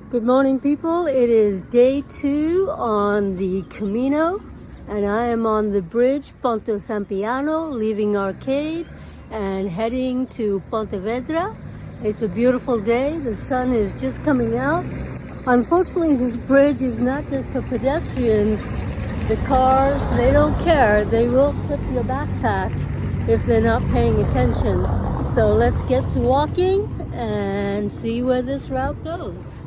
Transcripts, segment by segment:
Good morning, people. It is day 2 on the Camino, and I am on the bridge Ponte Sampaio, leaving Arcade and heading to Pontevedra. It's a beautiful day. The sun is just coming out. Unfortunately, this bridge is not just for pedestrians. The cars, they don't care. They will clip your backpack if they're not paying attention. So let's get to walking and see where this route goes.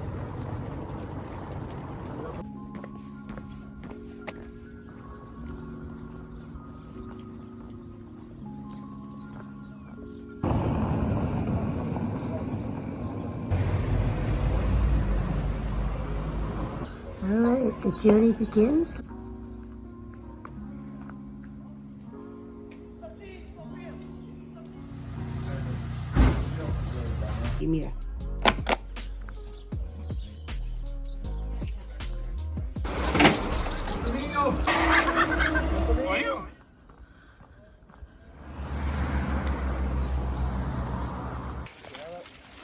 Alright, the journey begins. Y mira.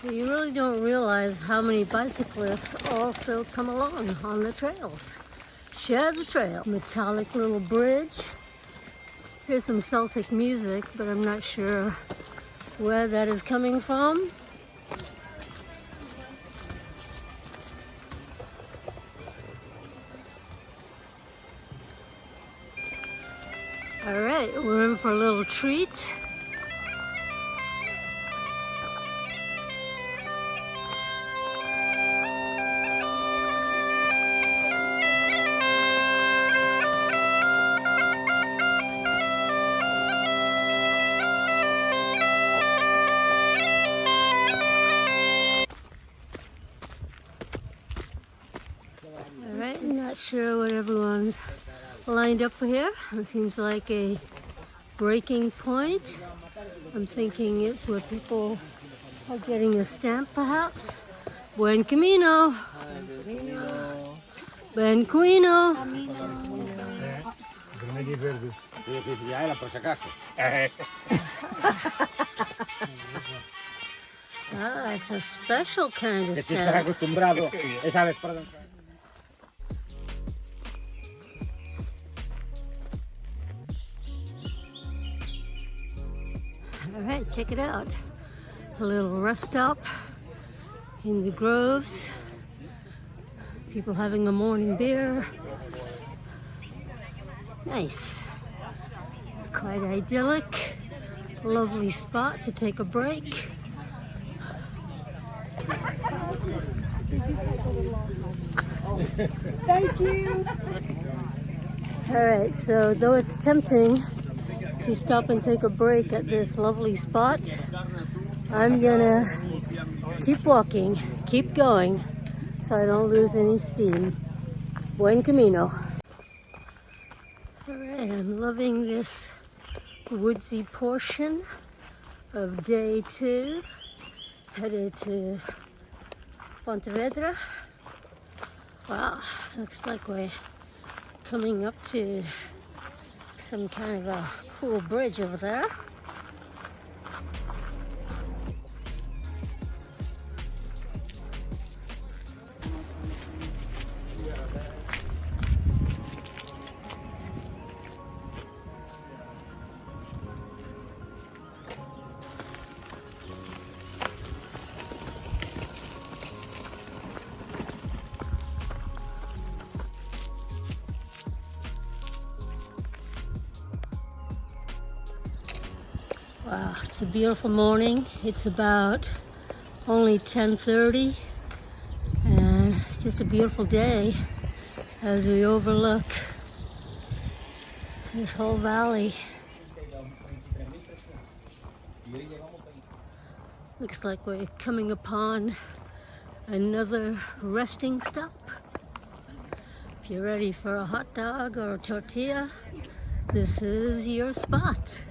So you really don't realize how many bicyclists also come along on the trails. Share the trail. Metallic little bridge. Here's some Celtic music, but I'm not sure where that is coming from. All right, we're in for a little treat. Not sure what everyone's lined up for here. It seems like a breaking point. I'm thinking it's where people are getting a stamp, perhaps. Buen Camino. Buen Camino. Ah, it's a special kind of stamp. Alright, check it out. A little rest stop in the groves. People having a morning beer. Nice. Quite idyllic. Lovely spot to take a break. Thank you. Alright, so though it's tempting to stop and take a break at this lovely spot, I'm gonna keep walking, keep going, so I don't lose any steam. Buen Camino. Alright, I'm loving this woodsy portion of day 2, headed to Pontevedra. Wow, looks like we're coming up to some kind of a cool bridge over there. Wow, it's a beautiful morning. It's about only 10:30 and it's just a beautiful day as we overlook this whole valley. Looks like we're coming upon another resting stop. If you're ready for a hot dog or a tortilla, this is your spot.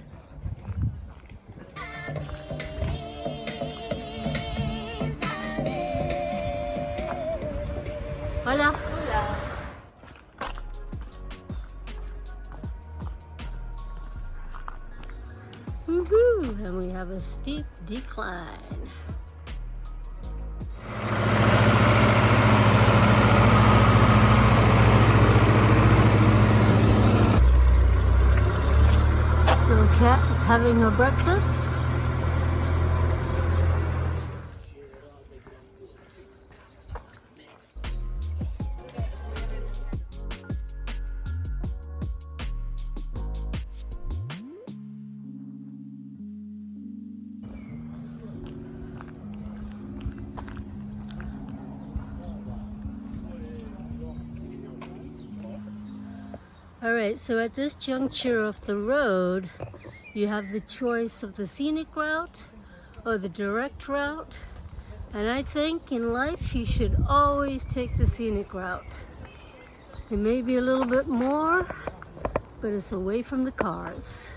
Hola. Hola. Woohoo! And we have a steep decline. having her breakfast. Alright, so at this juncture of the road, you have the choice of the scenic route or the direct route. And I think in life you should always take the scenic route. It may be a little bit more, but it's away from the cars.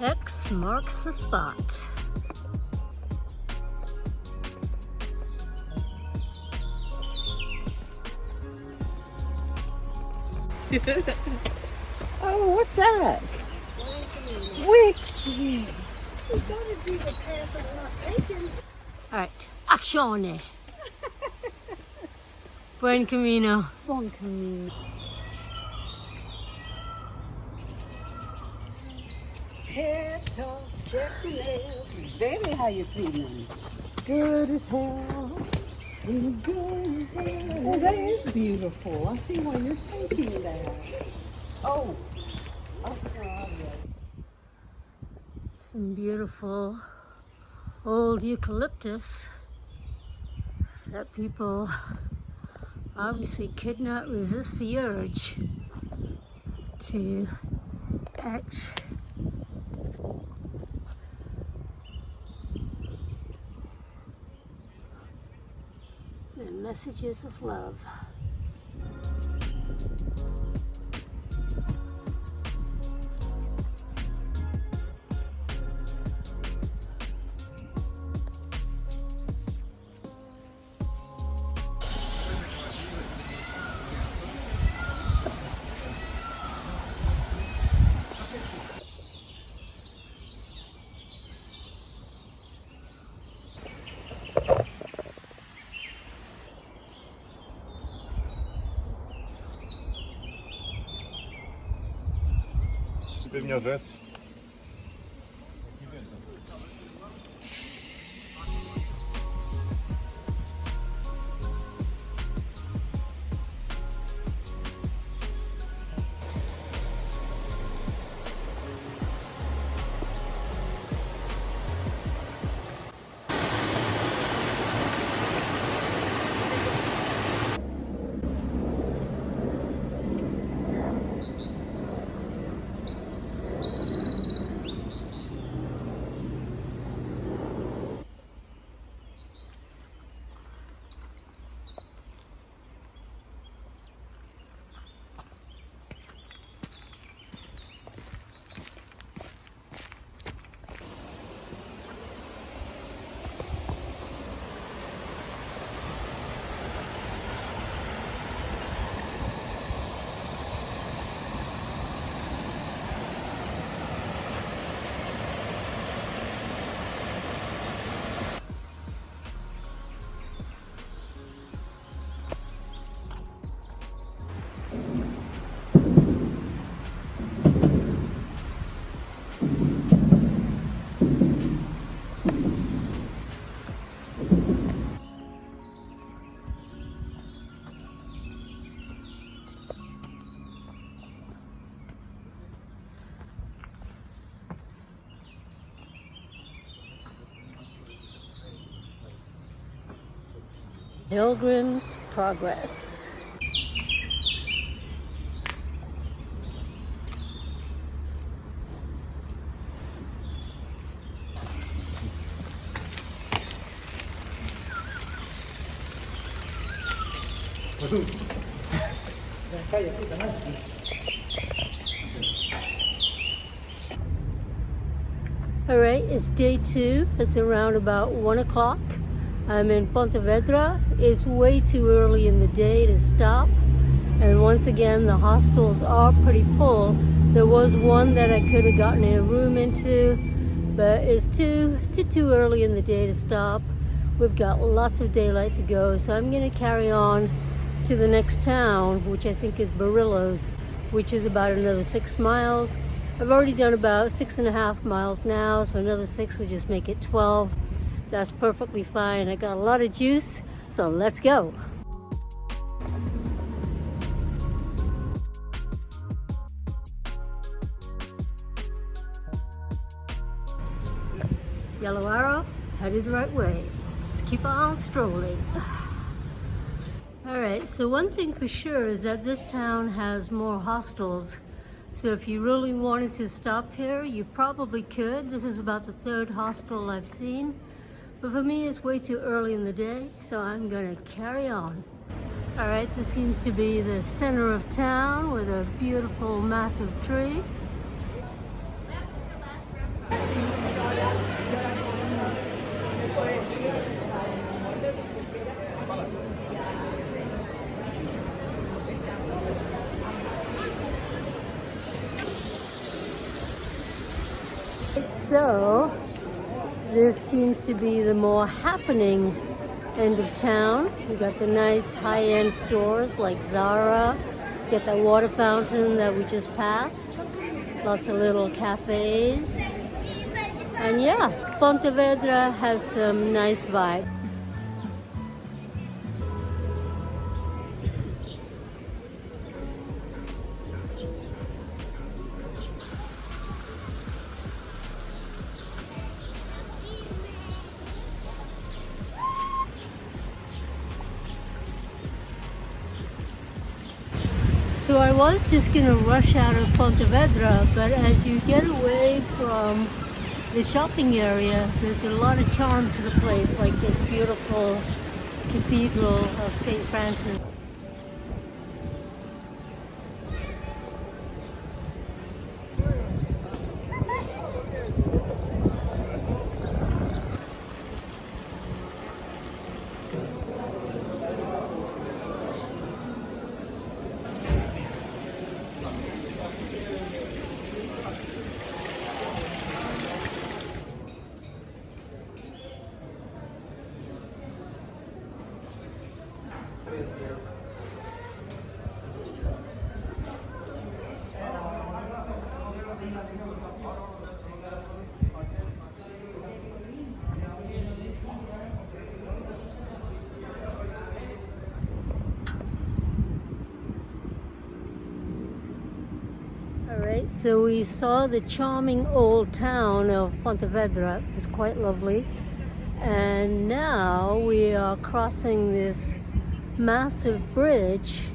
X marks the spot. Oh, what's that? Wick. We gotta do the path of not taking. Alright, azione. Buen camino. Bon camino. Head toss, check the nails. Baby, how you feeling? Good as hell. Good as hell. Oh, that is beautiful. I see why you're taking that. Oh. Some beautiful old eucalyptus that people obviously could not resist the urge to etch. And messages of love. Ty mnie rzec. Pilgrim's Progress. All right, it's day 2. It's around about 1 o'clock. I'm in Pontevedra. It's way too early in the day to stop. And once again, the hostels are pretty full. There was one that I could have gotten a room into, but it's too early in the day to stop. We've got lots of daylight to go, so I'm going to carry on to the next town, which I think is Barillos, which is about another 6 miles. I've already done about 6.5 miles now, so another 6 would just make it 12. That's perfectly fine. I got a lot of juice, so let's go. Yellow arrow, headed the right way. Just keep on strolling. All right, so one thing for sure is that this town has more hostels. So if you really wanted to stop here, you probably could. This is about the 3rd hostel I've seen. But for me, it's way too early in the day, so I'm gonna carry on. All right, this seems to be the center of town with a beautiful, massive tree. So, this seems to be the more happening end of town. We got the nice high-end stores like Zara. Get that water fountain that we just passed. Lots of little cafes. And yeah, Pontevedra has some nice vibe. So I was just gonna rush out of Pontevedra, but as you get away from the shopping area, there's a lot of charm to the place, like this beautiful Cathedral of St. Francis. Alright, so we saw the charming old town of Pontevedra. It was quite lovely. And now we are crossing this massive bridge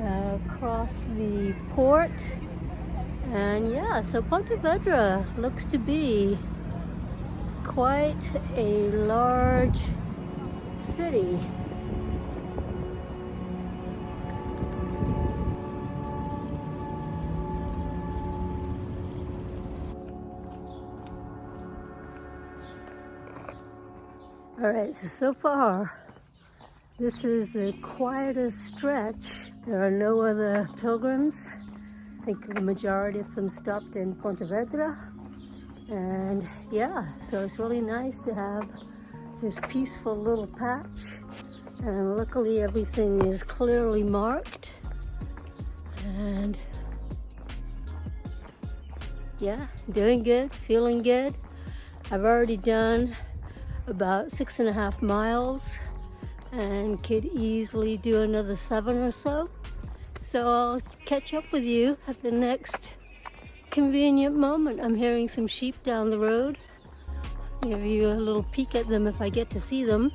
across the port. And yeah, so Pontevedra looks to be quite a large city. All right, so far, this is the quietest stretch. There are no other pilgrims. I think the majority of them stopped in Pontevedra. And yeah, so it's really nice to have this peaceful little patch. And luckily everything is clearly marked. And yeah, doing good, feeling good. I've already done about 6.5 miles and could easily do another 7 or so. So I'll catch up with you at the next convenient moment. I'm hearing some sheep down the road. Give you a little peek at them if I get to see them.